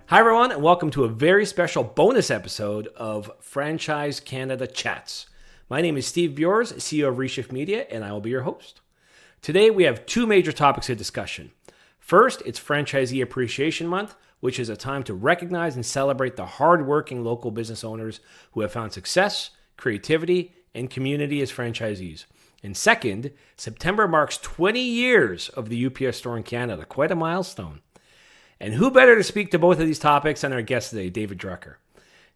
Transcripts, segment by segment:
Hi, everyone, and welcome to a very special bonus episode of Franchise Canada Chats. My name is Steve Buors, CEO of Reshift Media, and I will be your host. Today, we have two major topics of discussion. First, it's Franchisee Appreciation Month, which is a time to recognize and celebrate the hardworking local business owners who have found success, creativity, and community as franchisees. And second, September marks 20 years of the UPS store in Canada, quite a milestone. And who better to speak to both of these topics than our guest today, David Druker.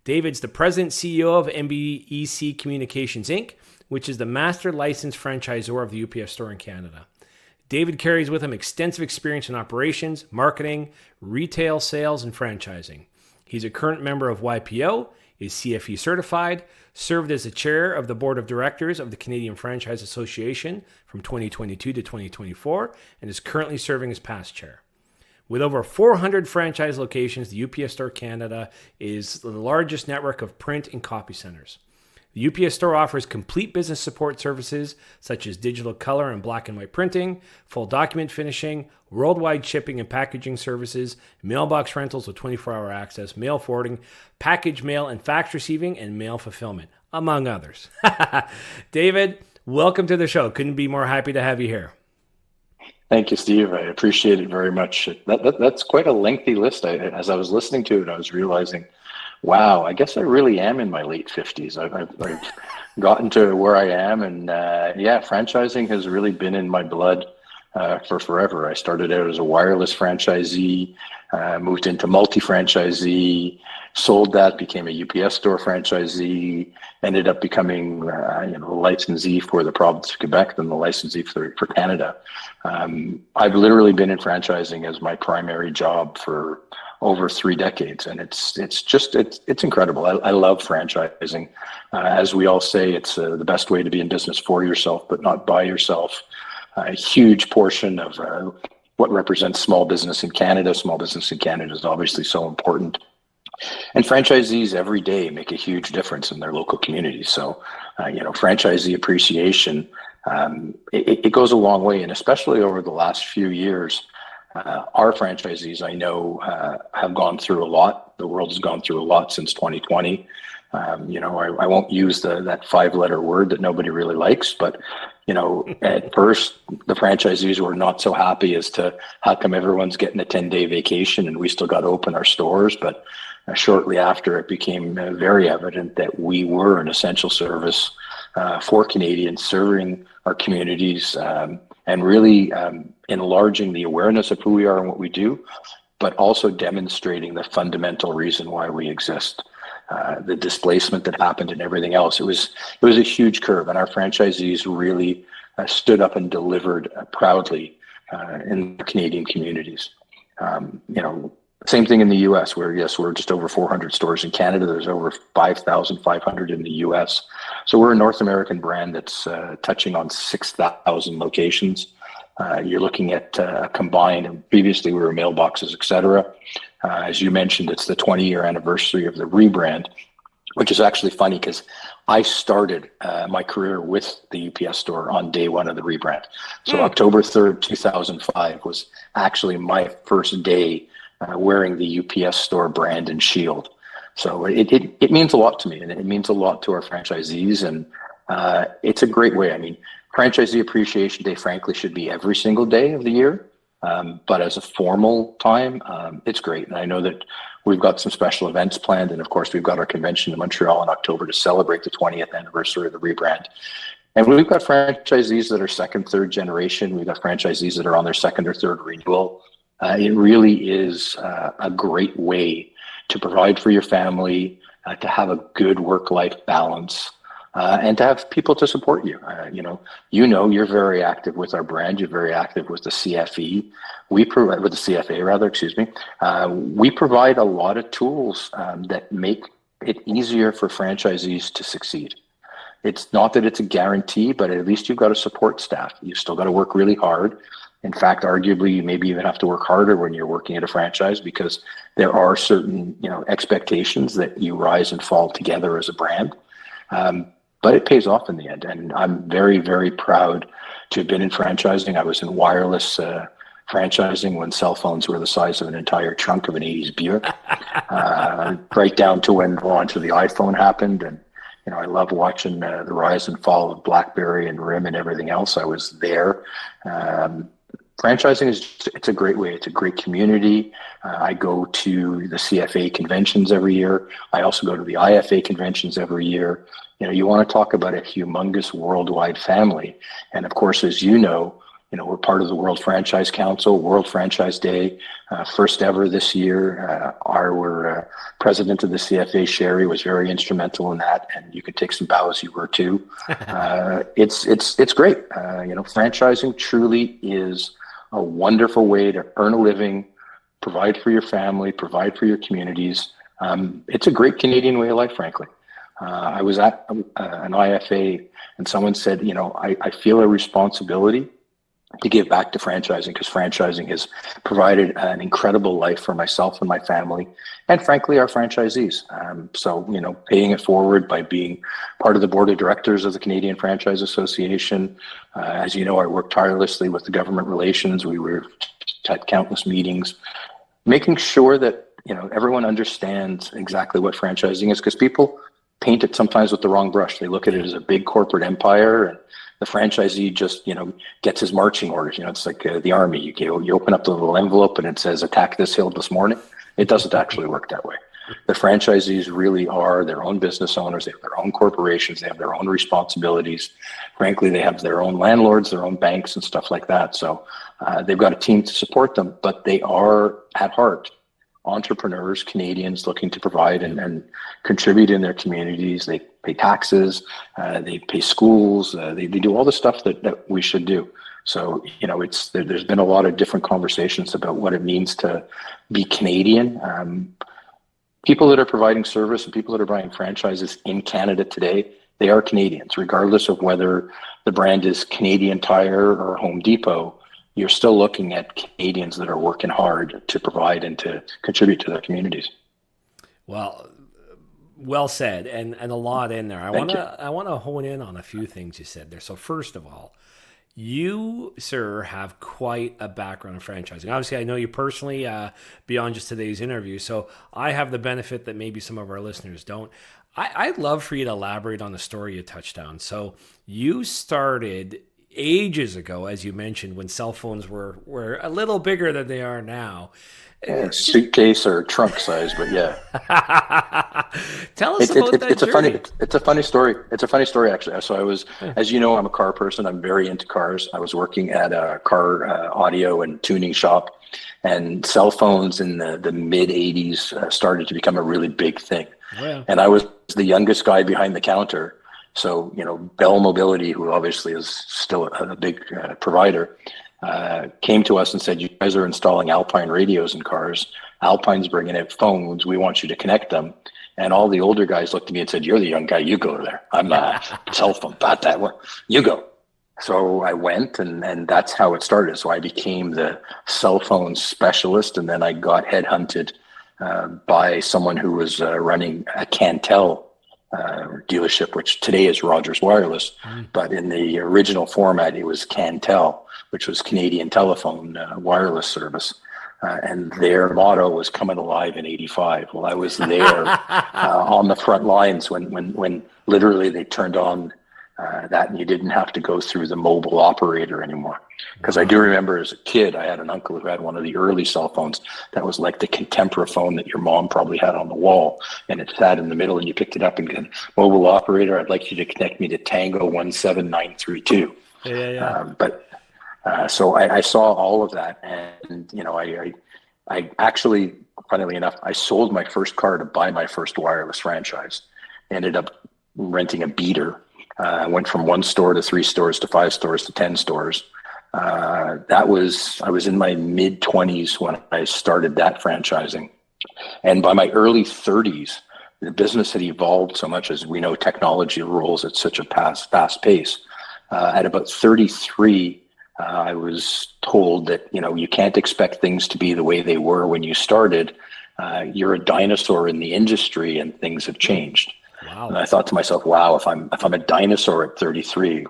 David's the president and CEO of MBEC Communications, Inc., which is the master licensed franchisor of the UPS store in Canada. David carries with him extensive experience in operations, marketing, retail sales, and franchising. He's a current member of YPO, is CFE certified, served as the chair of the board of directors of the Canadian Franchise Association from 2022 to 2024, and is currently serving as past chair. With over 400 franchise locations, the UPS Store Canada is the largest network of print and copy centers. The UPS Store offers complete business support services such as digital color and black and white printing, full document finishing, worldwide shipping and packaging services, mailbox rentals with 24-hour access, mail forwarding, package mail and fax receiving, and mail fulfillment, among others. David, welcome to the show. Couldn't be more happy to have you here. Thank you, Steve. I appreciate it very much. That's quite a lengthy list. As I was listening to it, I was realizing, wow, I guess I really am in my late 50s. I've gotten to where I am, and franchising has really been in my blood for forever. I started out as a wireless franchisee, moved into multi-franchisee, sold that, became a UPS store franchisee, ended up becoming the licensee for the province of Quebec, then the licensee for Canada. I've literally been in franchising as my primary job for over 3 decades, and it's incredible. I love franchising. As we all say, it's the best way to be in business for yourself, but not by yourself. A huge portion of what represents small business in Canada. Small business in Canada is obviously so important. And franchisees every day make a huge difference in their local communities. So, franchisee appreciation, it goes a long way. And especially over the last few years, our franchisees, I know, have gone through a lot. The world has gone through a lot since 2020. I won't use that 5-letter word that nobody really likes, but at first the franchisees were not so happy as to how come everyone's getting a 10-day vacation and we still got to open our stores. But shortly after, it became very evident that we were an essential service for Canadians, serving our communities and really enlarging the awareness of who we are and what we do, but also demonstrating the fundamental reason why we exist. The displacement that happened and everything else. It was a huge curve, and our franchisees really stood up and delivered proudly in the Canadian communities. Same thing in the U.S., where yes, we're just over 400 stores in Canada. There's over 5,500 in the U.S. So we're a North American brand that's touching on 6,000 locations. You're looking at combined, and previously we were mailboxes, et cetera. As you mentioned, it's the 20-year anniversary of the rebrand, which is actually funny because I started my career with the UPS store on day one of the rebrand. So October 3rd, 2005 was actually my first day wearing the UPS store brand and shield. So it means a lot to me, and it means a lot to our franchisees, and it's a great way. I mean, Franchisee Appreciation Day, frankly, should be every single day of the year. But as a formal time, it's great. And I know that we've got some special events planned. And of course, we've got our convention in Montreal in October to celebrate the 20th anniversary of the rebrand. And we've got franchisees that are second, third generation. We've got franchisees that are on their second or third renewal. It really is a great way to provide for your family, to have a good work-life balance, and to have people to support you. You're very active with our brand. You're very active with the CFE. We provide with the CFA, rather. Excuse me. We provide a lot of tools that make it easier for franchisees to succeed. It's not that it's a guarantee, but at least you've got a support staff. You've still got to work really hard. In fact, arguably, you maybe even have to work harder when you're working at a franchise because there are certain, expectations that you rise and fall together as a brand. But it pays off in the end. And I'm very, very proud to have been in franchising. I was in wireless franchising when cell phones were the size of an entire trunk of an 80s Buick, right down to when the launch of the iPhone happened. And, I love watching the rise and fall of BlackBerry and RIM and everything else. I was there. Franchising it's a great way. It's a great community. I go to the CFA conventions every year. I also go to the IFA conventions every year. You want to talk about a humongous worldwide family. And of course, as we're part of the World Franchise Council, World Franchise Day, first ever this year. Our president of the CFA, Sherry, was very instrumental in that, and you can take some bows. You were too. It's great. Franchising truly is a wonderful way to earn a living, provide for your family, provide for your communities. It's a great Canadian way of life, frankly. I was at an IFA, and someone said, I feel a responsibility to give back to franchising, because franchising has provided an incredible life for myself and my family, and frankly, our franchisees. So, paying it forward by being part of the board of directors of the Canadian Franchise Association. As you know, I worked tirelessly with the government relations. We had countless meetings, making sure that, everyone understands exactly what franchising is, because people paint it sometimes with the wrong brush. They look at it as a big corporate empire, and the franchisee just, gets his marching orders. It's like the army. You open up the little envelope and it says, attack this hill this morning. It doesn't actually work that way. The franchisees really are their own business owners. They have their own corporations. They have their own responsibilities. Frankly, they have their own landlords, their own banks and stuff like that. So they've got a team to support them, but they are at heart entrepreneurs, Canadians looking to provide and contribute in their communities. They pay taxes, they pay schools, they do all the stuff that we should do. So, there's been a lot of different conversations about what it means to be Canadian. People that are providing service and people that are buying franchises in Canada today, they are Canadians, regardless of whether the brand is Canadian Tire or Home Depot. You're still looking at Canadians that are working hard to provide and to contribute to their communities. Well said, and a lot in there. I want to hone in on a few things you said there. So first of all, you, sir, have quite a background in franchising. Obviously, I know you personally beyond just today's interview, so I have the benefit that maybe some of our listeners don't. I'd love for you to elaborate on the story you touched on. So you started ages ago, as you mentioned, when cell phones were a little bigger than they are now. Suitcase or trunk size, but yeah. Tell us about that journey. It's a funny story. It's a funny story, actually. So I was, as you know, I'm a car person. I'm very into cars. I was working at a car audio and tuning shop, and cell phones in the mid 80s started to become a really big thing. Oh, yeah. And I was the youngest guy behind the counter. So, Bell Mobility, who obviously is still a big provider, came to us and said, you guys are installing Alpine radios in cars. Alpine's bringing out phones. We want you to connect them. And all the older guys looked at me and said, you're the young guy. You go there. I'm not cell phone, about that one. You go. So I went, and that's how it started. So I became the cell phone specialist, and then I got headhunted by someone who was running a Cantel dealership, which today is Rogers Wireless, but in the original format, it was Cantel, which was Canadian Telephone wireless service. And their motto was coming alive in 85. Well, I was there on the front lines when literally they turned on that, and you didn't have to go through the mobile operator anymore. Because I do remember as a kid, I had an uncle who had one of the early cell phones that was like the Contemporary phone that your mom probably had on the wall, and it sat in the middle, and you picked it up and said, mobile operator, I'd like you to connect me to Tango 17932. So I saw all of that, and I actually, funnily enough, I sold my first car to buy my first wireless franchise. Ended up renting a beater. Went from 1 store to 3 stores to 5 stores to 10 stores. I was in my mid 20s when I started that franchising. And by my early 30s, the business had evolved so much. As we know, technology rolls at such a fast pace. At about 33, I was told that, you can't expect things to be the way they were when you started. You're a dinosaur in the industry, and things have changed. Wow. And I thought to myself, wow, if I'm a dinosaur at 33,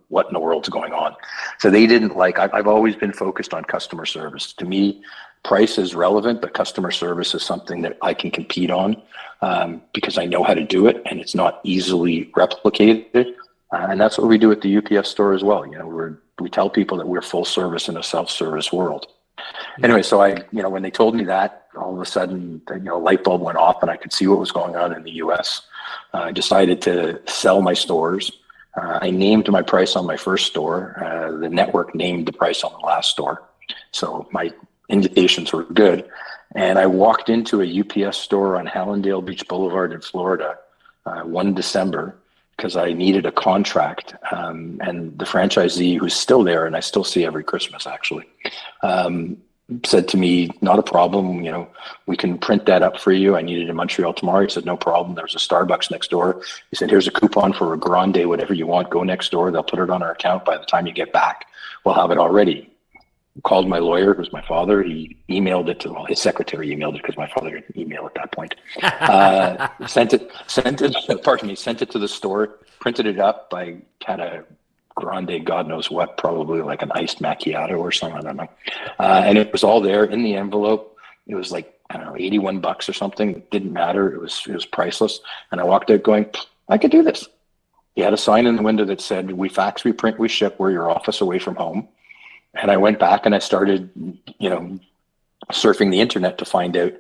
what in the world's going on? So they didn't like. I've always been focused on customer service. To me, price is relevant, but customer service is something that I can compete on because I know how to do it, and it's not easily replicated. And that's what we do at the UPS store as well. You know, we tell people that we're full service in a self-service world. Anyway, so when they told me that, all of a sudden, a light bulb went off, and I could see what was going on in the U.S. I decided to sell my stores. I named my price on my first store. The network named the price on the last store. So my indications were good. And I walked into a UPS store on Hallandale Beach Boulevard in Florida one December because I needed a contract. And the franchisee, who's still there, and I still see every Christmas actually, said to me, not a problem, we can print that up for you. I need it in Montreal tomorrow. He said, no problem. There's a Starbucks next door. He said, here's a coupon for a grande, whatever you want, go next door. They'll put it on our account. By the time you get back, we'll have it already. Called my lawyer, who's my father. He emailed it to, his secretary emailed it because my father didn't email at that point. Sent it to the store, printed it up. I had a grande, God knows what, probably like an iced macchiato or something, I don't know. And it was all there in the envelope. It was like, I don't know, $81 or something. It didn't matter. It was priceless. And I walked out going, I could do this. He had a sign in the window that said, we fax, we print, we ship, we're your office away from home. And I went back and I started, surfing the internet to find out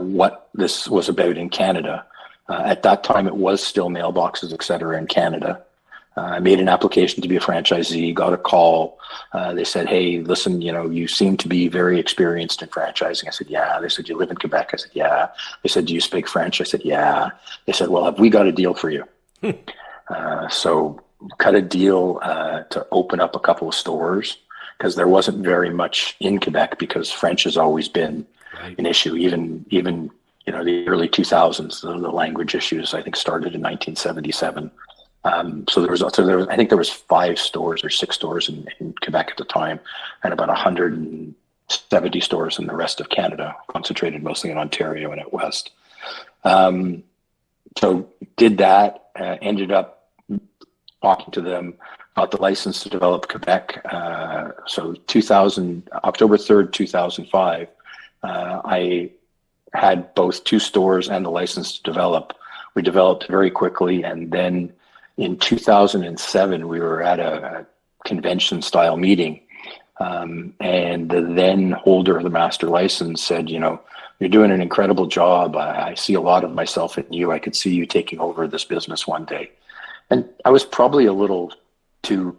what this was about in Canada. At that time, it was still mailboxes, et cetera, in Canada. I made an application to be a franchisee, got a call. They said, hey, listen, you seem to be very experienced in franchising. I said, yeah. They said, you live in Quebec? I said, yeah. They said, do you speak French? I said, yeah. They said, well, have we got a deal for you? So cut a deal to open up a couple of stores because there wasn't very much in Quebec because French has always been an issue. Even the early 2000s, the language issues, I think, started in 1977. So there was, I think there was 5 stores or 6 stores in Quebec at the time, and about 170 stores in the rest of Canada, concentrated mostly in Ontario and out west. So did that, ended up talking to them, got the license to develop Quebec. So October 3rd, 2005, I had both 2 stores and the license to develop. We developed very quickly, and then in 2007, we were at a convention style meeting, and the then holder of the master license said, you're doing an incredible job. I see a lot of myself in you. I could see you taking over this business one day. And I was probably a little too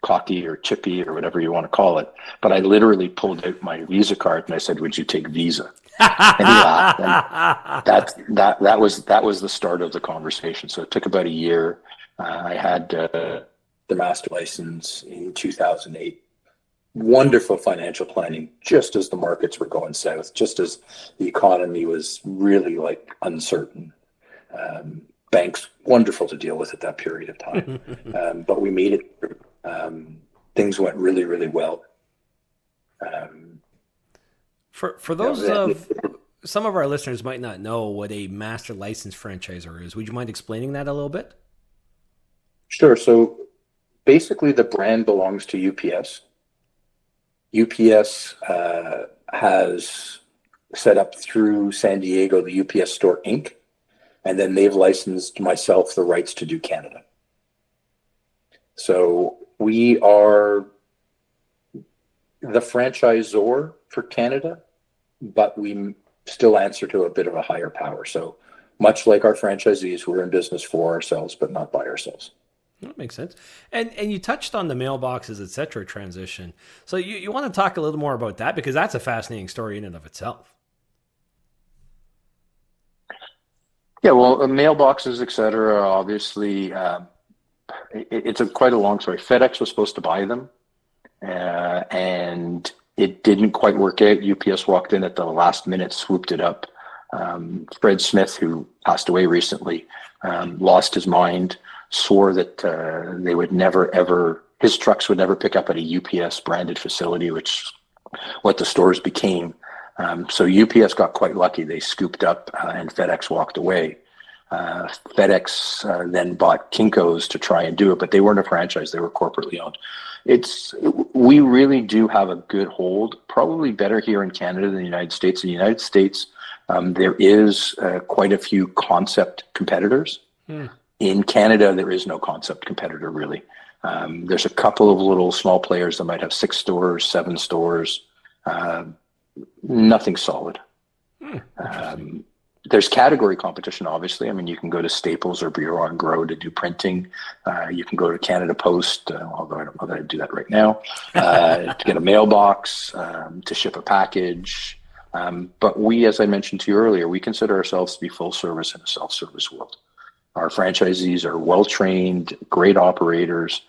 cocky or chippy or whatever you want to call it, but I literally pulled out my Visa card and I said, would you take Visa? And he laughed. And that was the start of the conversation. So it took about a year. I had the master license in 2008. Wonderful financial planning, just as the markets were going south, just as the economy was really uncertain. Banks, wonderful to deal with at that period of time. But we made it through. Things went really, really well. For those some of our listeners might not know what a master license franchisor is. Would you mind explaining that a little bit? Sure. So basically the brand belongs to UPS. UPS has set up through San Diego the UPS Store Inc., and then they've licensed myself the rights to do Canada. So we are the franchisor for Canada, but we still answer to a bit of a higher power. So much like our franchisees, we're in business for ourselves, but not by ourselves. That makes sense. And you touched on the mailboxes, et cetera, transition. So you want to talk a little more about that, because that's a fascinating story in and of itself. Yeah, well, mailboxes, et cetera, obviously, it's quite a long story. FedEx was supposed to buy them, and it didn't quite work out. UPS walked in at the last minute, swooped it up. Fred Smith, who passed away recently, lost his mind, swore that they would never, ever, his trucks would never pick up at a UPS branded facility, which what the stores became. So UPS got quite lucky. They scooped up and FedEx walked away. FedEx then bought Kinko's to try and do it, but they weren't a franchise; they were corporately owned. We really do have a good hold, probably better here in Canada than the United States. In the United States, there is quite a few concept competitors. In Canada, there is no concept competitor really. There's a couple of little small players that might have 6 stores, 7 stores, nothing solid. There's category competition, obviously. I mean, you can go to Staples or Bureau and Grow to do printing. You can go to Canada Post, although I don't know that I'd do that right now, to get a mailbox, to ship a package. But we, as I mentioned to you earlier, we consider ourselves to be full service in a self-service world. Our franchisees are well-trained, great operators.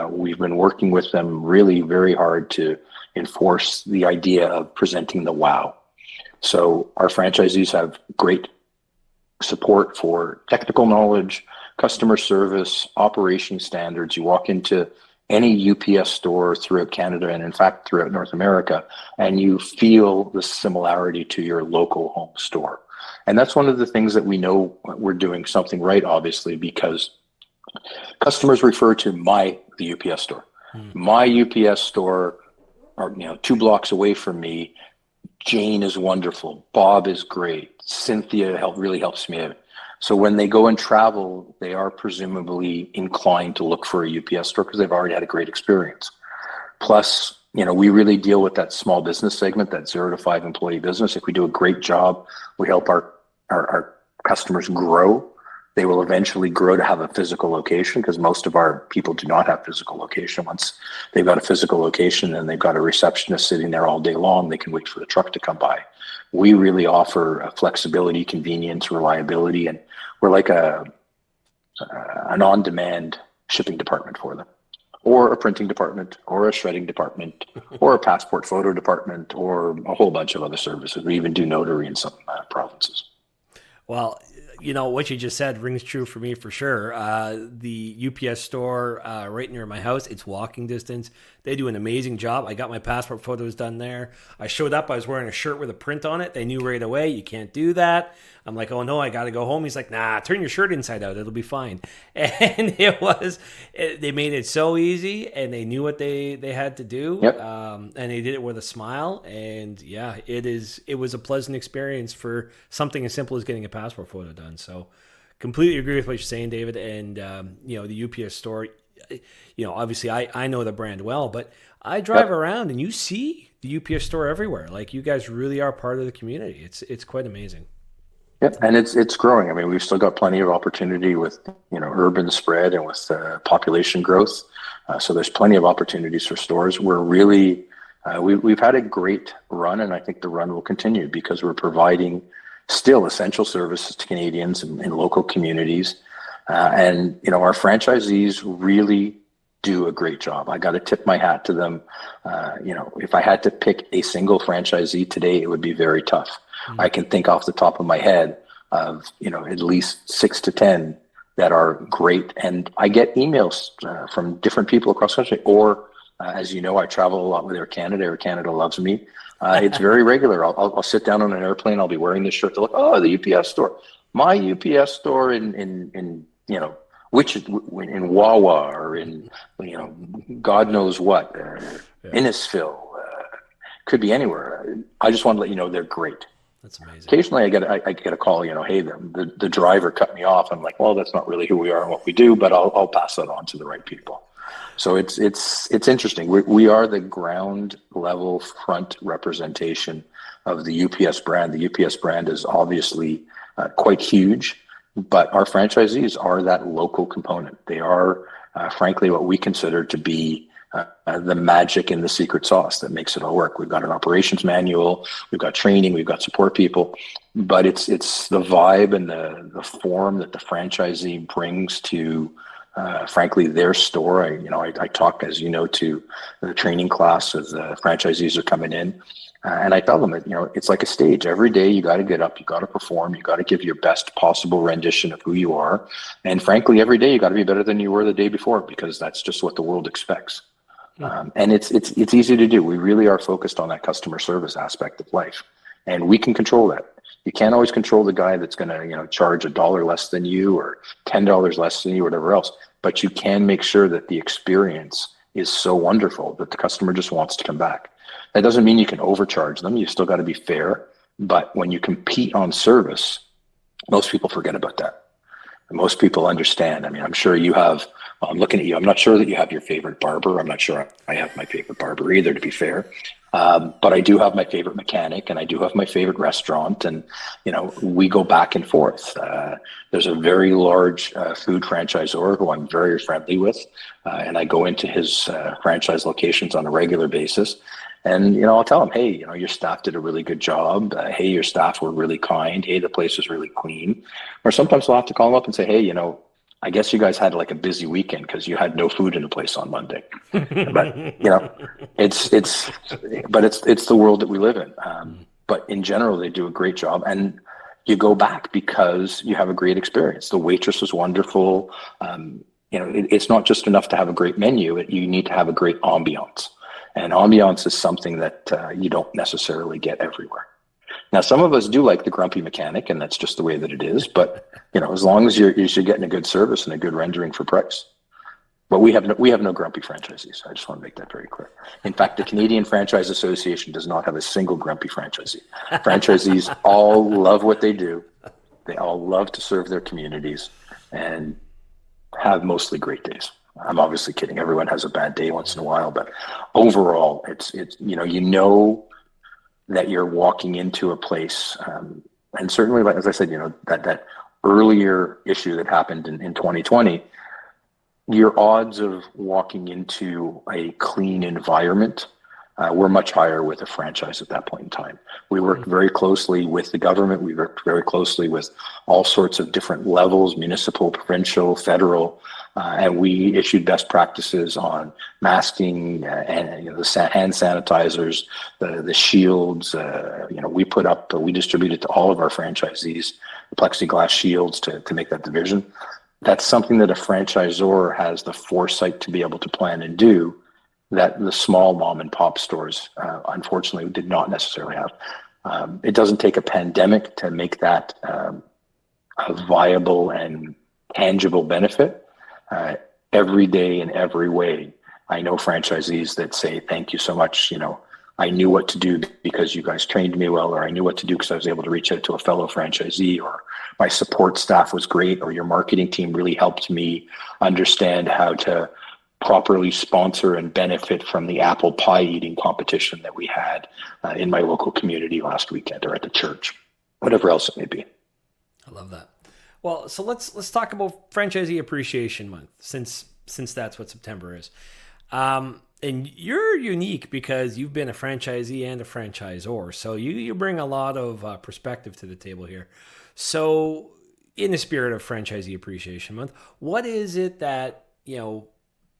We've been working with them really very hard to enforce the idea of presenting the wow. So our franchisees have great support for technical knowledge, customer service, operation standards. You walk into any UPS store throughout Canada and in fact throughout North America, and you feel the similarity to your local home store. And that's one of the things that we know we're doing something right, obviously, because customers refer to the UPS store. My UPS store, or 2 blocks away from me, Jane is wonderful. Bob is great. Cynthia really helps me out. So when they go and travel, they are presumably inclined to look for a UPS store because they've already had a great experience. Plus, we really deal with that small business segment, that 0 to 5 employee business. If we do a great job, we help our customers grow. They will eventually grow to have a physical location because most of our people do not have physical location. Once they've got a physical location and they've got a receptionist sitting there all day long, they can wait for the truck to come by. We really offer flexibility, convenience, reliability, and we're like an on-demand shipping department for them, or a printing department, or a shredding department, or a passport photo department, or a whole bunch of other services. We even do notary in some provinces. Well, what you just said rings true for me for sure. The UPS store right near my house, it's walking distance. They do an amazing job. I got my passport photos done there. I showed up, I was wearing a shirt with a print on it. They knew right away, you can't do that. I'm like, oh no, I got to go home. He's like, nah, turn your shirt inside out. It'll be fine. And they made it so easy and they knew what they had to do. Yep. And they did it with a smile. And yeah, it was a pleasant experience for something as simple as getting a passport photo done. So completely agree with what you're saying, David. And, the UPS store, obviously I know the brand well, but I drive around and you see the UPS store everywhere. Like you guys really are part of the community. It's quite amazing. Yeah, and it's growing. I mean, we've still got plenty of opportunity with urban spread and with population growth. So there's plenty of opportunities for stores. We're really we've had a great run, and I think the run will continue because we're providing still essential services to Canadians in local communities, and our franchisees really do a great job. I got to tip my hat to them. If I had to pick a single franchisee today, it would be very tough. I can think off the top of my head of, at least 6 to 10 that are great. And I get emails from different people across the country, or as you know, I travel a lot with Air Canada. Air Canada loves me. It's very regular. I'll sit down on an airplane. I'll be wearing this shirt. They're like, oh, the UPS store, my UPS store in Wawa or in, God knows what, Innisfil, could be anywhere. I just want to let you know they're great. That's amazing. Occasionally I get a call, hey, the driver cut me off. I'm like, well, that's not really who we are and what we do, but I'll pass that on to the right people. So it's interesting. We are the ground level front representation of the UPS brand. The UPS brand is obviously quite huge, but our franchisees are that local component. They are, frankly, what we consider to be the magic and the secret sauce that makes it all work. We've got an operations manual, we've got training, we've got support people, but it's the vibe and the form that the franchisee brings to, frankly, their store. I talk, as you know, to the training class as the franchisees are coming in, and I tell them that it's like a stage. Every day you got to get up, you got to perform, you got to give your best possible rendition of who you are, and frankly, every day you got to be better than you were the day before because that's just what the world expects. And it's easy to do. We really are focused on that customer service aspect of life. And we can control that. You can't always control the guy that's going to, charge $1 less than you or $10 less than you, or whatever else. But you can make sure that the experience is so wonderful that the customer just wants to come back. That doesn't mean you can overcharge them. You still got to be fair. But when you compete on service, most people forget about that. And most people understand. I mean, I'm sure you have, I'm looking at you, I'm not sure that you have your favorite barber. I'm not sure I have my favorite barber either, to be fair. But I do have my favorite mechanic, and I do have my favorite restaurant, and we go back and forth. There's a very large food franchisor who I'm very friendly with, and I go into his franchise locations on a regular basis. And I'll tell him, hey, your staff did a really good job. Hey, your staff were really kind. Hey, the place was really clean. Or sometimes I'll have to call him up and say, hey, I guess you guys had like a busy weekend because you had no food in the place on Monday. But it's the world that we live in. But in general, they do a great job, and you go back because you have a great experience. The waitress was wonderful. It's not just enough to have a great menu. You need to have a great ambiance, and ambiance is something that you don't necessarily get everywhere. Now, some of us do like the grumpy mechanic, and that's just the way that it is. But as long as you're getting a good service and a good rendering for price. But we have no grumpy franchisees. I just want to make that very clear. In fact, the Canadian Franchise Association does not have a single grumpy franchisee. Franchisees all love what they do. They all love to serve their communities and have mostly great days. I'm obviously kidding. Everyone has a bad day once in a while, but overall, it's that you're walking into a place, and certainly, like as I said, that earlier issue that happened in 2020, your odds of walking into a clean environment were much higher with a franchise at that point in time. We worked very closely with the government. We worked very closely with all sorts of different levels, municipal, provincial, federal, and we issued best practices on masking and the hand sanitizers, the shields. We distributed to all of our franchisees the plexiglass shields to make that division. That's something that a franchisor has the foresight to be able to plan and do that the small mom and pop stores, unfortunately, did not necessarily have. It doesn't take a pandemic to make that a viable and tangible benefit. Every day in every way, I know franchisees that say, thank you so much. I knew what to do because you guys trained me well, or I knew what to do because I was able to reach out to a fellow franchisee, or my support staff was great, or your marketing team really helped me understand how to properly sponsor and benefit from the apple pie eating competition that we had in my local community last weekend, or at the church, whatever else it may be. I love that. Well, so let's talk about Franchisee Appreciation Month, since that's what September is. And you're unique because you've been a franchisee and a franchisor, so you bring a lot of perspective to the table here. So, in the spirit of Franchisee Appreciation Month, what is it that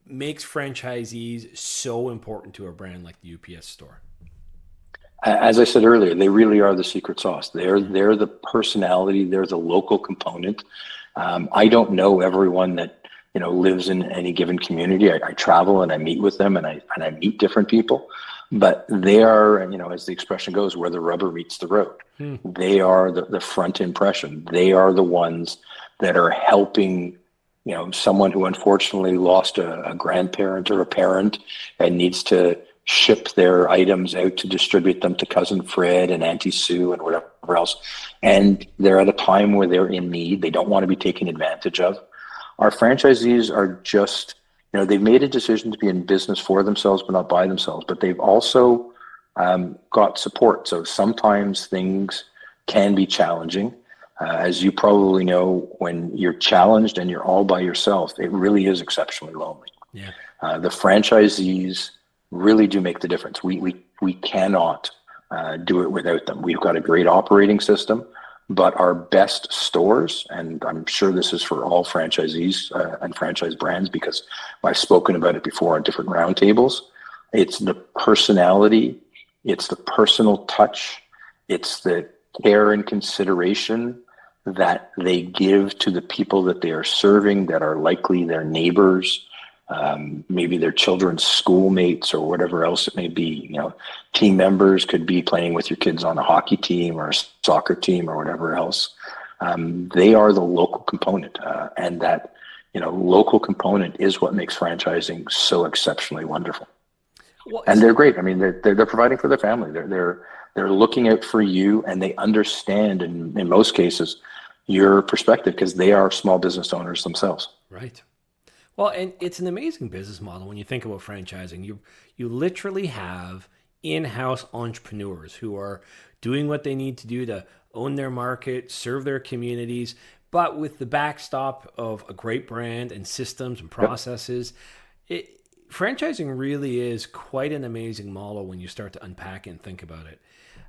makes franchisees so important to a brand like the UPS store? As I said earlier, they really are the secret sauce. They're the personality. They're the local component. I don't know everyone that lives in any given community. I travel and I meet with them, and I meet different people. But they are, as the expression goes, where the rubber meets the road. They are the front impression. They are the ones that are helping someone who unfortunately lost a grandparent or a parent and needs to ship their items out to distribute them to Cousin Fred and Auntie Sue and whatever else. And they're at a time where they're in need. They don't want to be taken advantage of. Our franchisees are just, they've made a decision to be in business for themselves, but not by themselves. But they've also got support. So sometimes things can be challenging. As you probably know, when you're challenged and you're all by yourself, it really is exceptionally lonely. Yeah. The franchisees really do make the difference. We cannot do it without them. We've got a great operating system, but our best stores, and I'm sure this is for all franchisees and franchise brands, because I've spoken about it before on different roundtables, it's the personality, it's the personal touch, it's the care and consideration that they give to the people that they are serving, that are likely their neighbors, maybe their children's schoolmates or whatever else it may be. Team members could be playing with your kids on a hockey team or a soccer team or whatever else. They are the local component, and that local component is what makes franchising so exceptionally wonderful. Well, and they're great. I mean, they're providing for their family. They're looking out for you, and they understand in most cases your perspective because they are small business owners themselves. Right. Well, and it's an amazing business model when you think about franchising. You literally have in-house entrepreneurs who are doing what they need to do to own their market, serve their communities, but with the backstop of a great brand and systems and processes. Franchising really is quite an amazing model when you start to unpack it and think about it.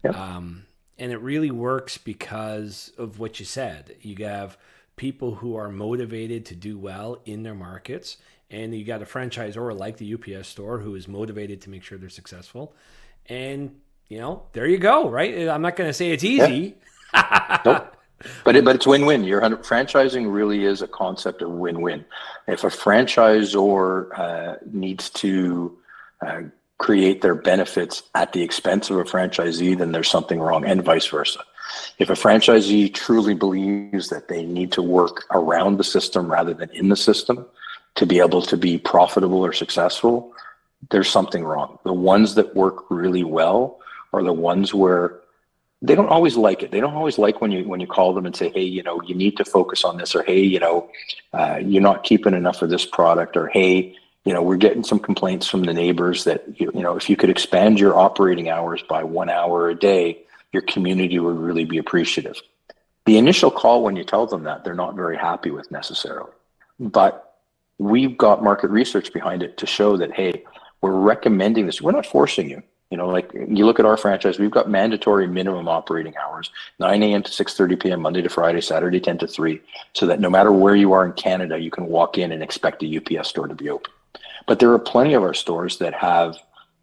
Yep. And it really works because of what you said. You have people who are motivated to do well in their markets, and you got a franchisor like the UPS store who is motivated to make sure they're successful. And, there you go, right? I'm not going to say it's easy. Yeah. Nope. But it's win-win. Franchising really is a concept of win-win. If a franchisor needs to create their benefits at the expense of a franchisee, then there's something wrong, and vice versa. If a franchisee truly believes that they need to work around the system rather than in the system to be able to be profitable or successful, there's something wrong. The ones that work really well are the ones where they don't always like it. They don't always like when you call them and say, hey, you need to focus on this, or hey, you're not keeping enough of this product, or hey, we're getting some complaints from the neighbors that if you could expand your operating hours by 1 hour a day, your community would really be appreciative. The initial call, when you tell them that, they're not very happy with necessarily. But we've got market research behind it to show that, hey, we're recommending this. We're not forcing you. Like you look at our franchise, we've got mandatory minimum operating hours, 9 a.m. to 6:30 p.m., Monday to Friday, Saturday 10 to 3, so that no matter where you are in Canada, you can walk in and expect a UPS store to be open. But there are plenty of our stores that have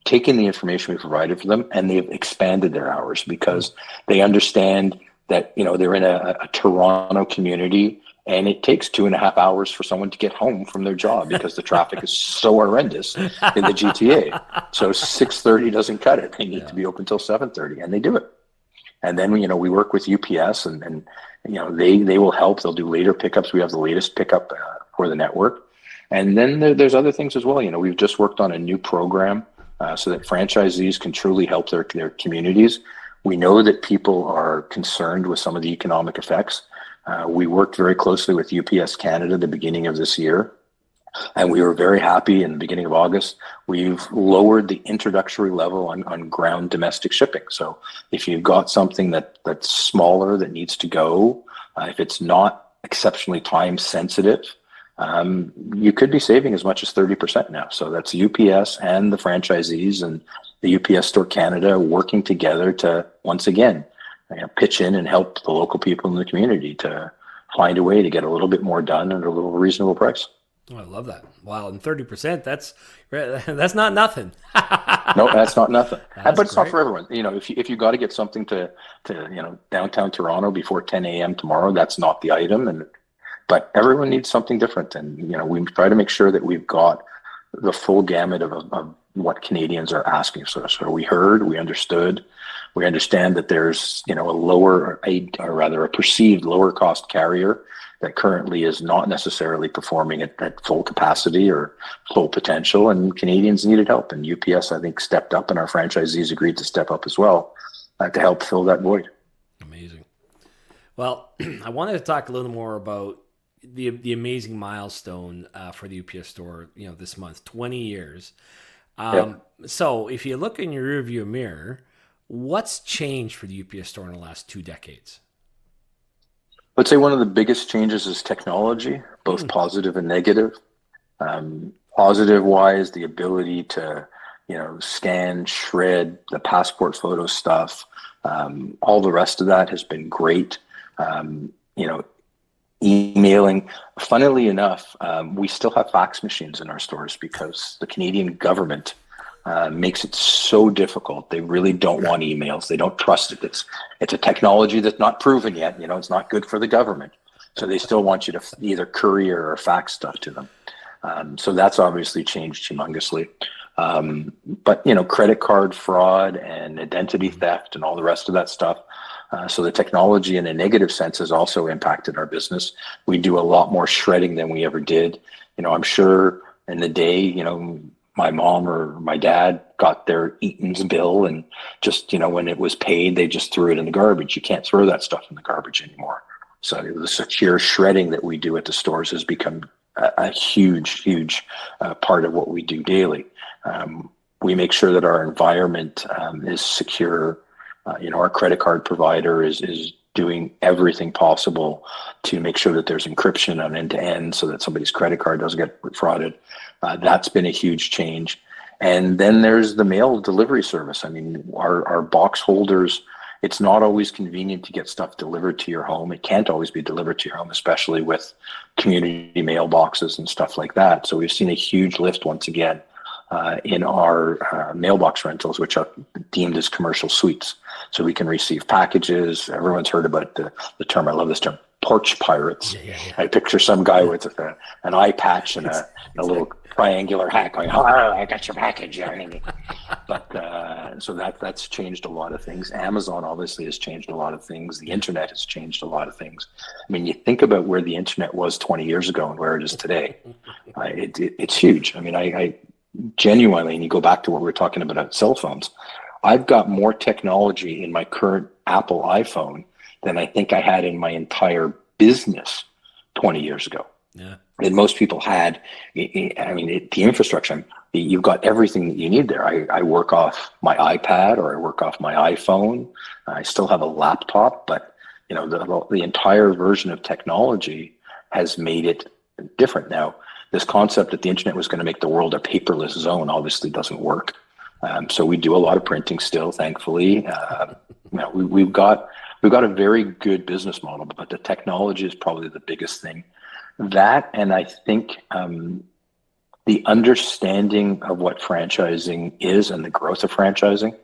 taken the information we provided for them and they've expanded their hours because they understand that, they're in a Toronto community and it takes 2.5 hours for someone to get home from their job because the traffic is so horrendous in the GTA. So 6:30 doesn't cut it. They need to be open till 7:30, and they do it. And then we work with UPS, and they will help. They'll do later pickups. We have the latest pickup for the network. And then there's other things as well. We've just worked on a new program so that franchisees can truly help their communities. We know that people are concerned with some of the economic effects. We worked very closely with UPS Canada at the beginning of this year, and we were very happy in the beginning of August. We've lowered the introductory level on ground domestic shipping. So if you've got something that's smaller that needs to go, if it's not exceptionally time sensitive, you could be saving as much as 30% now. So that's UPS and the franchisees and the UPS Store Canada working together to, once again, pitch in and help the local people in the community to find a way to get a little bit more done at a little reasonable price. Oh, I love that. Wow, and 30%, that's not nothing. No, that's not nothing. But it's not for everyone. If you got to get something to downtown Toronto before 10 a.m. tomorrow, that's not the item. But everyone needs something different. And, we try to make sure that we've got the full gamut of what Canadians are asking. So we heard, we understood, we understand that there's, a perceived lower cost carrier that currently is not necessarily performing at full capacity or full potential, and Canadians needed help. And UPS, I think, stepped up, and our franchisees agreed to step up as well to help fill that void. Amazing. Well, I wanted to talk a little more about the amazing milestone for the UPS store, this month, 20 years. So if you look in your rearview mirror, what's changed for the UPS store in the last 2 decades? I'd say one of the biggest changes is technology, both positive and negative. Positive wise, the ability to, scan, shred, the passport photo stuff, all the rest of that has been great. Emailing. Funnily enough, we still have fax machines in our stores because the Canadian government makes it so difficult. They really don't want emails. They don't trust it. It's a technology that's not proven yet. It's not good for the government. So they still want you to either courier or fax stuff to them. So that's obviously changed humongously. But credit card fraud and identity theft and all the rest of that stuff. So the technology in a negative sense has also impacted our business. We do a lot more shredding than we ever did. I'm sure in the day, my mom or my dad got their Eaton's bill and just, when it was paid, they just threw it in the garbage. You can't throw that stuff in the garbage anymore. So the secure shredding that we do at the stores has become a huge part of what we do daily. We make sure that our environment is secure. Our credit card provider is doing everything possible to make sure that there's encryption on end to end so that somebody's credit card doesn't get frauded. That's been a huge change. And then there's the mail delivery service. I mean, our box holders, it's not always convenient to get stuff delivered to your home. It can't always be delivered to your home, especially with community mailboxes and stuff like that. So we've seen a huge lift once again in our mailbox rentals, which are deemed as commercial suites. So we can receive packages. Everyone's heard about the term, I love this term, porch pirates. Yeah. I picture some guy with an eye patch and a little triangular hat going, "Oh, I got your package." But so that's changed a lot of things. Amazon obviously has changed a lot of things. The internet has changed a lot of things. I mean, you think about where the internet was 20 years ago and where it is today. It's huge. I mean, I genuinely, and you go back to what we were talking about cell phones, I've got more technology in my current Apple iPhone than I think I had in my entire business 20 years ago. Yeah. And most people had, the infrastructure, you've got everything that you need there. I work off my iPad or I work off my iPhone. I still have a laptop, but the entire version of technology has made it different. Now, this concept that the internet was going to make the world a paperless zone obviously doesn't work. So we do a lot of printing still, thankfully. We've got a very good business model, but the technology is probably the biggest thing. That, and I think the understanding of what franchising is and the growth of franchising,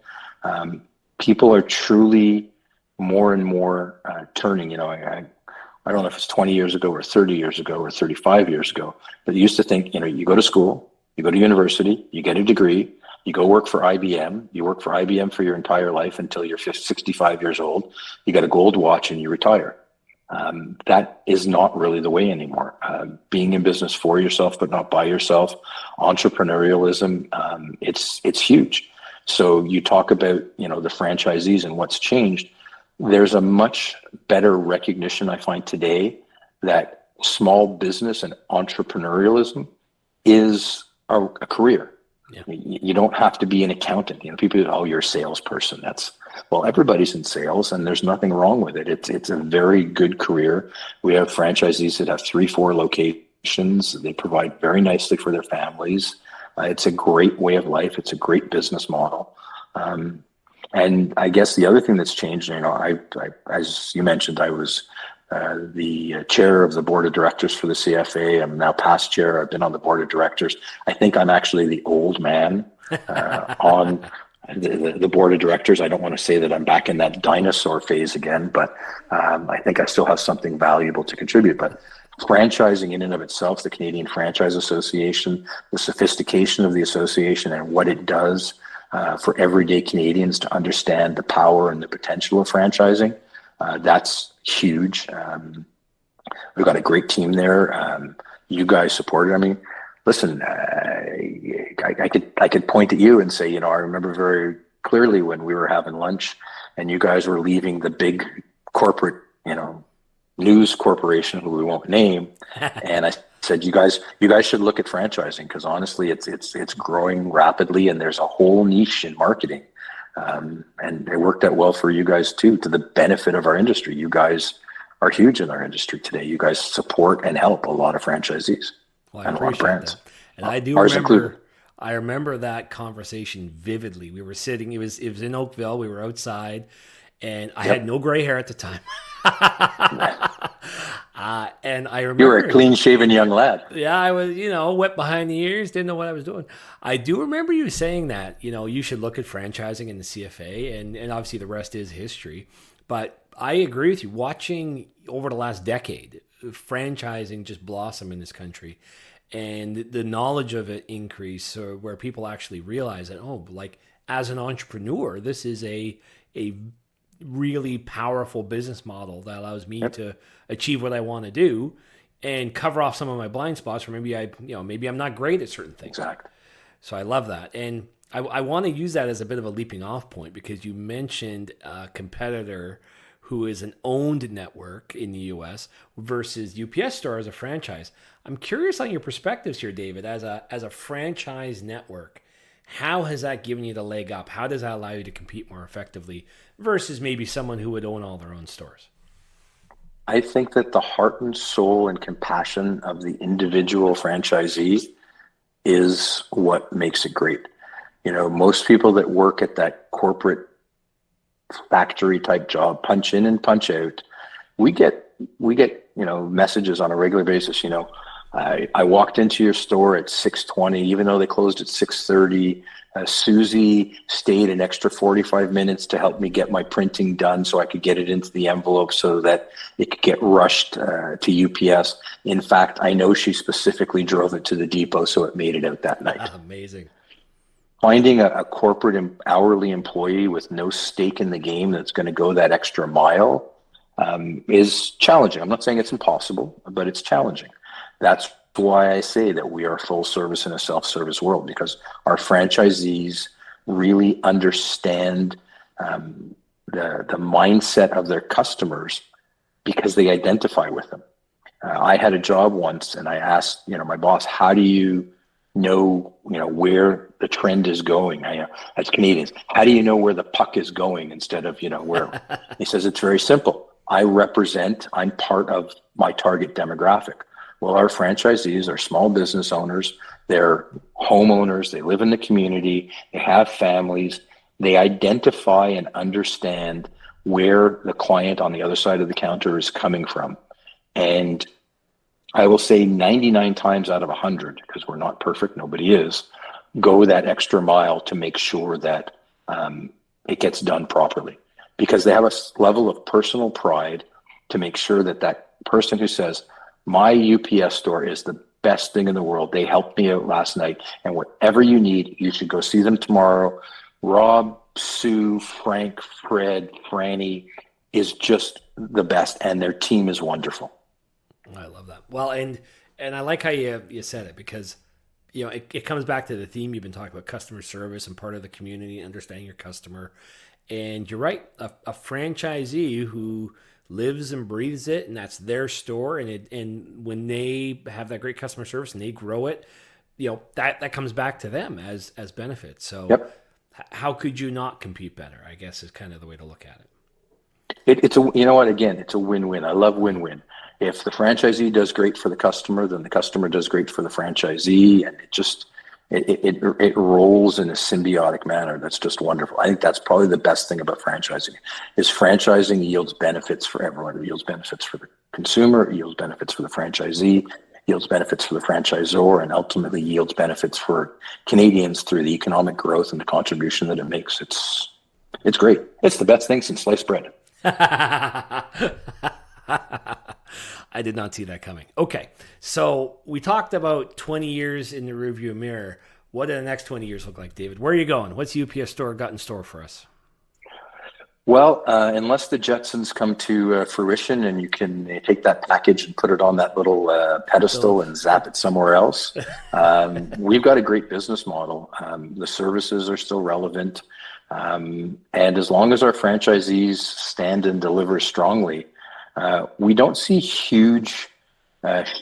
people are truly more and more turning. I don't know if it's 20 years ago or 30 years ago or 35 years ago, but you used to think, you go to school, you go to university, you get a degree, you go work for IBM, you work for IBM for your entire life until you're 65 years old, you got a gold watch and you retire. That is not really the way anymore. Being in business for yourself, but not by yourself, entrepreneurialism, it's huge. So you talk about, the franchisees and what's changed. There's a much better recognition, I find today, that small business and entrepreneurialism is a career. Yeah. You don't have to be an accountant. People go, "Oh, you're a salesperson." Everybody's in sales, and there's nothing wrong with it. It's a very good career. We have franchisees that have 3-4 locations. They provide very nicely for their families. It's a great way of life. It's a great business model. And I guess the other thing that's changed, I as you mentioned, I was the chair of the board of directors for the CFA. I'm now past chair. I've been on the board of directors. I think I'm actually the old man on the board of directors. I don't want to say that I'm back in that dinosaur phase again, but I think I still have something valuable to contribute. But franchising in and of itself, the Canadian Franchise Association, the sophistication of the association and what it does for everyday Canadians to understand the power and the potential of franchising, that's huge. We've got a great team there. You guys support it. I mean, listen, I could point at you and say, I remember very clearly when we were having lunch and you guys were leaving the big corporate, news corporation who we won't name, and I said, you guys should look at franchising, because honestly, it's growing rapidly, and there's a whole niche in marketing, and it worked out well for you guys too, to the benefit of our industry. You guys are huge in our industry today. You guys support and help a lot of franchisees and a lot of brands. That. And I remember that conversation vividly. We were sitting, it was in Oakville, we were outside, and I had no gray hair at the time. And I remember you were a clean-shaven young lad. Yeah, I was, wet behind the ears, didn't know what I was doing. I do remember you saying that, you should look at franchising in the CFA, and obviously the rest is history. But I agree with you. Watching over the last decade, franchising just blossom in this country. and the knowledge of it increase, or where people actually realize that, oh, like as an entrepreneur, this is a really powerful business model that allows me Yep. to achieve what I want to do and cover off some of my blind spots, or maybe I'm not great at certain things. Exactly. So I love that. And I want to use that as a bit of a leaping off point, because you mentioned a competitor who is an owned network in the US versus UPS Store as a franchise. I'm curious on your perspectives here, David, as a franchise network. How has that given you the leg up? How does that allow you to compete more effectively versus maybe someone who would own all their own stores? I think that the heart and soul and compassion of the individual franchisee is what makes it great. Most people that work at that corporate factory type job, punch in and punch out, we get messages on a regular basis. I walked into your store at 6:20, even though they closed at 6:30. Susie stayed an extra 45 minutes to help me get my printing done so I could get it into the envelope so that it could get rushed to UPS. In fact, I know she specifically drove it to the depot so it made it out that night. Amazing. Finding a corporate and hourly employee with no stake in the game that's going to go that extra mile is challenging. I'm not saying it's impossible, but it's challenging. That's why I say that we are full service in a self-service world, because our franchisees really understand the mindset of their customers, because they identify with them. I had a job once, and I asked, my boss, how do you know where the trend is going? As Canadians, how do you know where the puck is going instead of where? He says it's very simple. I'm part of my target demographic. Well, our franchisees are small business owners. They're homeowners. They live in the community. They have families. They identify and understand where the client on the other side of the counter is coming from. And I will say 99 times out of 100, because we're not perfect, nobody is, go that extra mile to make sure that it gets done properly, because they have a level of personal pride to make sure that that person who says, my UPS store is the best thing in the world. They helped me out last night, and whatever you need, you should go see them tomorrow. Rob, Sue, Frank, Fred, Franny is just the best, and their team is wonderful. I love that. Well, and I like how you said it, because it comes back to the theme you've been talking about: customer service and part of the community, understanding your customer. And you're right, a franchisee who lives and breathes it, and that's their store, and when they have that great customer service and they grow it, that comes back to them as benefits. So Yep. How could you not compete better, I guess, is kind of the way to look at it. It's it's a win-win. I love win-win. If the franchisee does great for the customer, then the customer does great for the franchisee, and it rolls in a symbiotic manner. That's just wonderful. I think that's probably the best thing about franchising, is franchising yields benefits for everyone. It yields benefits for the consumer, it yields benefits for the franchisee, yields benefits for the franchisor, and ultimately yields benefits for Canadians through the economic growth and the contribution that it makes. It's great. It's the best thing since sliced bread. I did not see that coming. Okay, so we talked about 20 years in the rearview mirror. What do the next 20 years look like, David? Where are you going? What's UPS Store got in store for us? Well, unless the Jetsons come to fruition and you can take that package and put it on that little pedestal and zap it somewhere else, we've got a great business model. The services are still relevant. And as long as our franchisees stand and deliver strongly, we don't see huge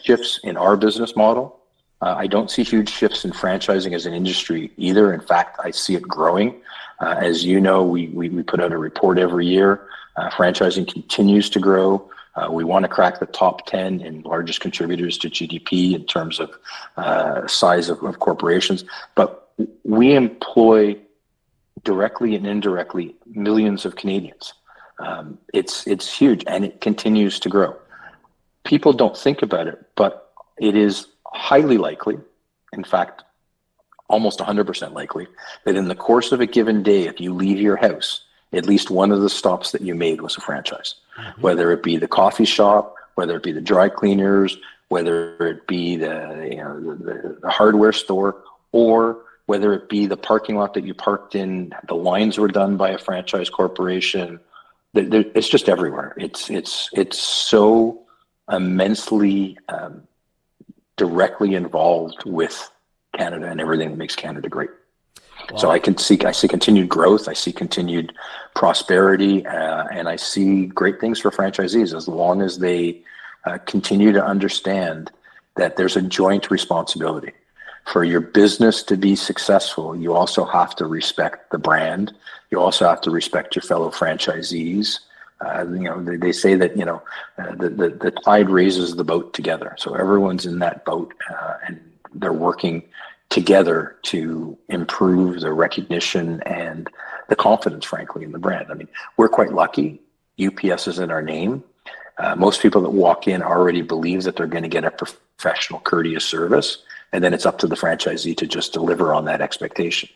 shifts in our business model. I don't see huge shifts in franchising as an industry either. In fact, I see it growing. As you know, we put out a report every year. Franchising continues to grow. We want to crack the top 10 in largest contributors to GDP in terms of size of corporations. But we employ directly and indirectly millions of Canadians. It's huge, and it continues to grow. People don't think about it, but it is highly likely, in fact, almost 100% likely, that in the course of a given day, if you leave your house, at least one of the stops that you made was a franchise. Mm-hmm. Whether it be the coffee shop, whether it be the dry cleaners, whether it be the hardware store, or whether it be the parking lot that you parked in, the lines were done by a franchise corporation. It's just everywhere. It's so immensely directly involved with Canada and everything that makes Canada great. Wow. So I see continued growth, I see continued prosperity, and I see great things for franchisees as long as they continue to understand that there's a joint responsibility. For your business to be successful, you also have to respect the brand. You also have to respect your fellow franchisees. They say that the tide raises the boat together. So everyone's in that boat, and they're working together to improve the recognition and the confidence, frankly, in the brand. I mean, we're quite lucky. UPS is in our name. Most people that walk in already believe that they're going to get a professional, courteous service, and then it's up to the franchisee to just deliver on that expectation.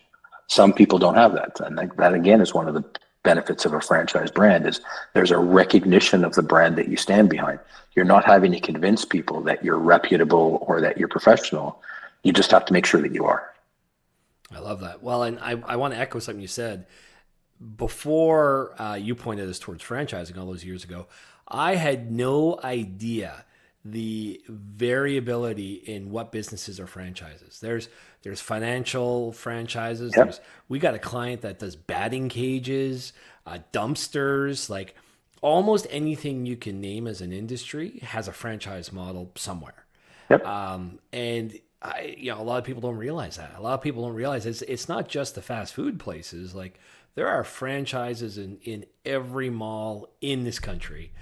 Some people don't have that, and that again is one of the benefits of a franchise brand. Is there's a recognition of the brand that you stand behind. You're not having to convince people that you're reputable or that you're professional. You just have to make sure that you are. I love that. Well, and I want to echo something you said. Before you pointed us towards franchising all those years ago, I had no idea the variability in what businesses are franchises. There's financial franchises. Yep. We got a client that does batting cages, dumpsters, like almost anything you can name as an industry has a franchise model somewhere. Yep. And a lot of people don't realize that. A lot of people don't realize it's not just the fast food places. Like there are franchises in every mall in this country.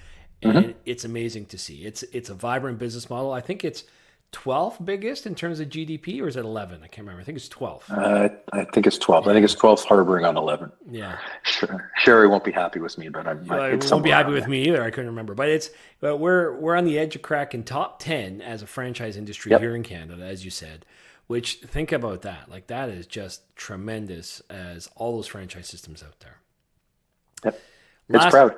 And it's amazing to see. It's a vibrant business model. I think it's 12th biggest in terms of GDP, or is it 11? I can't remember. I think it's 12. I think it's 12. Yeah. I think it's 12th, harboring on 11. Yeah. Sherry won't be happy with me, but I won't be happy with me either. I couldn't remember. But we're on the edge of cracking top 10 as a franchise industry here in Canada, as you said. Which, think about that. Like that is just tremendous as all those franchise systems out there. Yep. It's proud.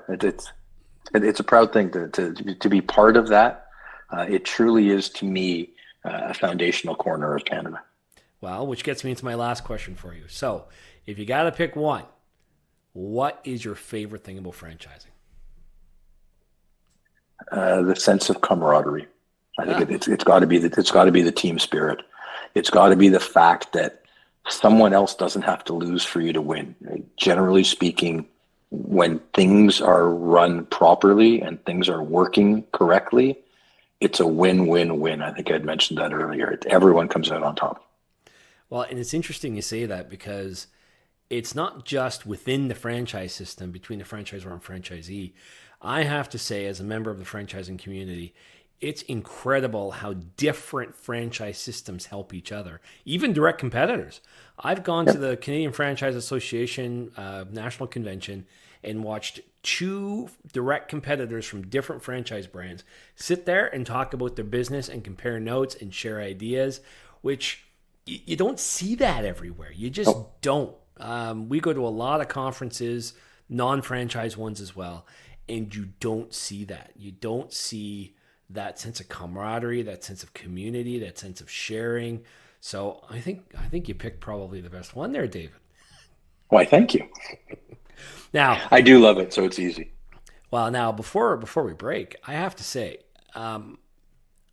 It's a proud thing to be part of that. It truly is, to me, a foundational corner of Canada. Well, which gets me into my last question for you. So, if you got to pick one, what is your favorite thing about franchising? The sense of camaraderie. I think it's got to be the team spirit. It's got to be the fact that someone else doesn't have to lose for you to win. Generally speaking, when things are run properly and things are working correctly, it's a win-win-win. I think I'd mentioned that earlier. Everyone comes out on top. Well, and it's interesting you say that because it's not just within the franchise system, between the franchisor and franchisee. I have to say, as a member of the franchising community, it's incredible how different franchise systems help each other, even direct competitors. I've gone to the Canadian Franchise Association National Convention and watched two direct competitors from different franchise brands sit there and talk about their business and compare notes and share ideas, which you don't see that everywhere. You just don't. We go to a lot of conferences, non-franchise ones as well, and you don't see that. You don't see that sense of camaraderie, that sense of community, that sense of sharing. So I think you picked probably the best one there, David. Why, thank you. Now I do love it, so it's easy. Well, now before we break, I have to say, I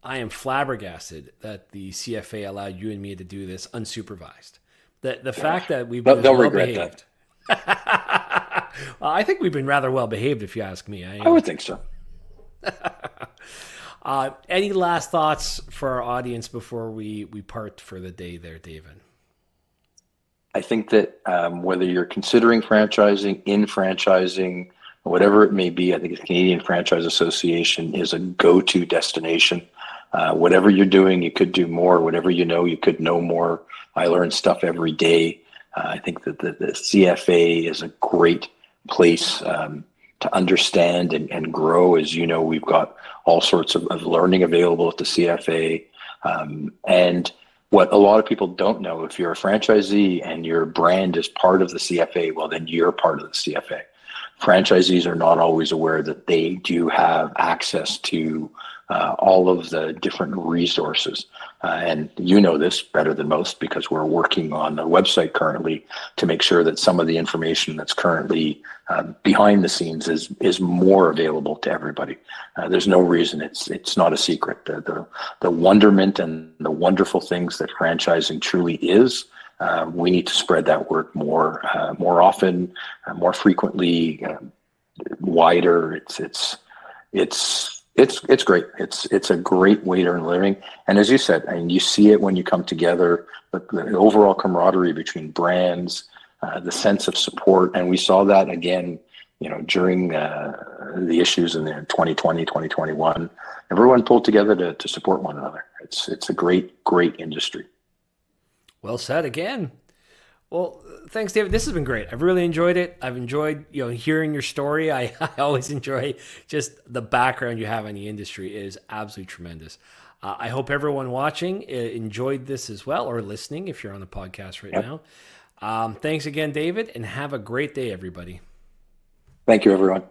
am flabbergasted that the CFA allowed you and me to do this unsupervised. The fact that we've been well behaved. Well, I think we've been rather well behaved, if you ask me. I would think so. Any last thoughts for our audience before we part for the day there, David? I think that whether you're considering franchising, in franchising, whatever it may be, I think the Canadian Franchise Association is a go-to destination. Whatever you're doing, you could do more. Whatever you know, you could know more. I learn stuff every day. I think that the CFA is a great place to understand and grow. As you know, we've got all sorts of learning available at the CFA. And what a lot of people don't know, if you're a franchisee and your brand is part of the CFA, well, then you're part of the CFA. franchisees are not always aware that they do have access to all of the different resources. And you know this better than most because we're working on a website currently to make sure that some of the information that's currently behind the scenes is more available to everybody. There's no reason it's not a secret. The wonderment and the wonderful things that franchising truly is. We need to spread that word more often, more frequently, wider. It's great. It's a great way to earn a living. And as you said, and you see it when you come together, the overall camaraderie between brands, the sense of support. And we saw that again, during the issues in 2020, 2021, everyone pulled together to support one another. It's a great industry. Well said again. Well, thanks, David. This has been great. I've really enjoyed it. I've enjoyed, hearing your story. I always enjoy just the background you have on the industry is absolutely tremendous. I hope everyone watching enjoyed this as well, or listening if you're on the podcast right now. Thanks again, David, and have a great day, everybody. Thank you, everyone.